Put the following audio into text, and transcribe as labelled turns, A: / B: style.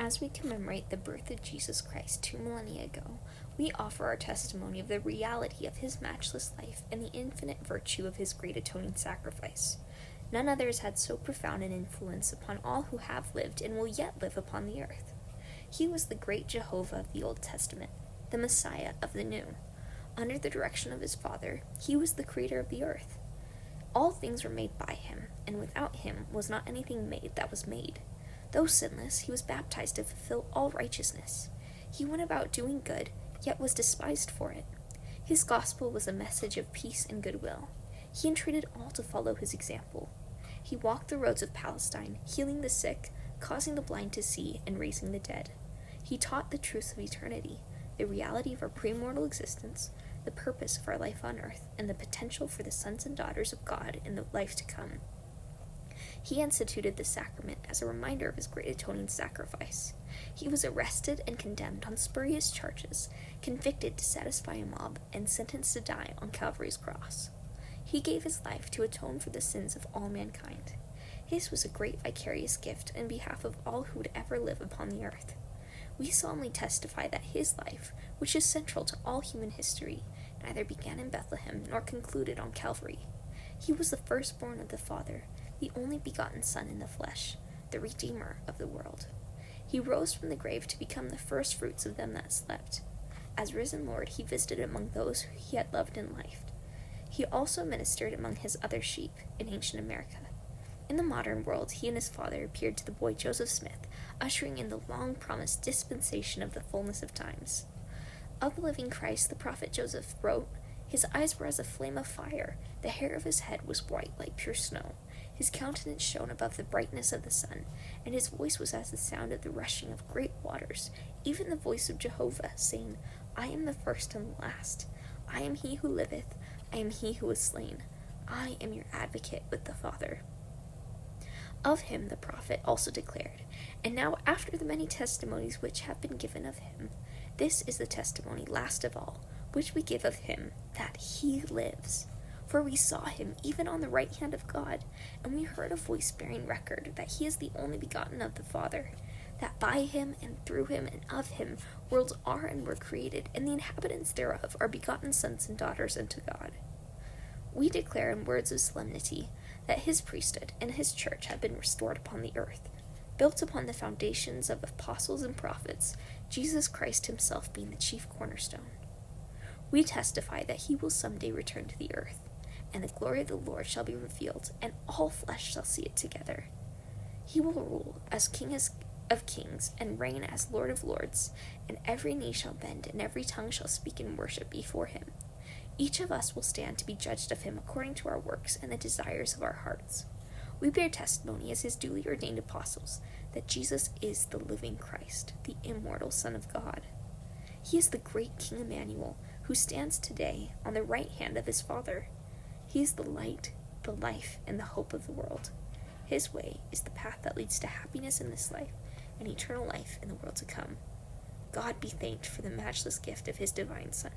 A: As we commemorate the birth of Jesus Christ 2 millennia ago, we offer our testimony of the reality of his matchless life and the infinite virtue of his great atoning sacrifice. None other has had so profound an influence upon all who have lived and will yet live upon the earth. He was the great Jehovah of the Old Testament, the Messiah of the New. Under the direction of his Father, he was the creator of the earth. All things were made by him, and without him was not anything made that was made. Though sinless, he was baptized to fulfill all righteousness. He went about doing good, yet was despised for it. His gospel was a message of peace and goodwill. He entreated all to follow his example. He walked the roads of Palestine, healing the sick, causing the blind to see, and raising the dead. He taught the truths of eternity, the reality of our premortal existence, the purpose of our life on earth, and the potential for the sons and daughters of God in the life to come. He instituted the sacrament as a reminder of his great atoning sacrifice. He was arrested and condemned on spurious charges, convicted to satisfy a mob, and sentenced to die on Calvary's cross. He gave his life to atone for the sins of all mankind. His was a great vicarious gift in behalf of all who would ever live upon the earth. We solemnly testify that his life, which is central to all human history, neither began in Bethlehem nor concluded on Calvary. He was the firstborn of the Father, the only begotten Son in the flesh, the Redeemer of the world. He rose from the grave to become the first fruits of them that slept. As risen Lord, he visited among those who he had loved in life. He also ministered among his other sheep in ancient America. In the modern world, he and his father appeared to the boy Joseph Smith, ushering in the long-promised dispensation of the fullness of times. Of the living Christ, the prophet Joseph wrote, "His eyes were as a flame of fire, the hair of his head was white like pure snow. His countenance shone above the brightness of the sun, and his voice was as the sound of the rushing of great waters, even the voice of Jehovah, saying, I am the first and the last. I am he who liveth, I am he who was slain. I am your advocate with the Father." Of him the prophet also declared, "And now after the many testimonies which have been given of him, this is the testimony last of all, which we give of him, that he lives. For we saw him even on the right hand of God, and we heard a voice bearing record that he is the only begotten of the Father, that by him and through him and of him worlds are and were created, and the inhabitants thereof are begotten sons and daughters unto God." We declare in words of solemnity that his priesthood and his church have been restored upon the earth, built upon the foundations of apostles and prophets, Jesus Christ himself being the chief cornerstone. We testify that he will someday return to the earth, and the glory of the Lord shall be revealed, and all flesh shall see it together. He will rule as King of kings, and reign as Lord of lords, and every knee shall bend, and every tongue shall speak in worship before him. Each of us will stand to be judged of him according to our works and the desires of our hearts. We bear testimony as his duly ordained apostles that Jesus is the living Christ, the immortal Son of God. He is the great King Emmanuel, who stands today on the right hand of his Father. He is the light, the life, and the hope of the world. His way is the path that leads to happiness in this life and eternal life in the world to come. God be thanked for the matchless gift of his divine Son.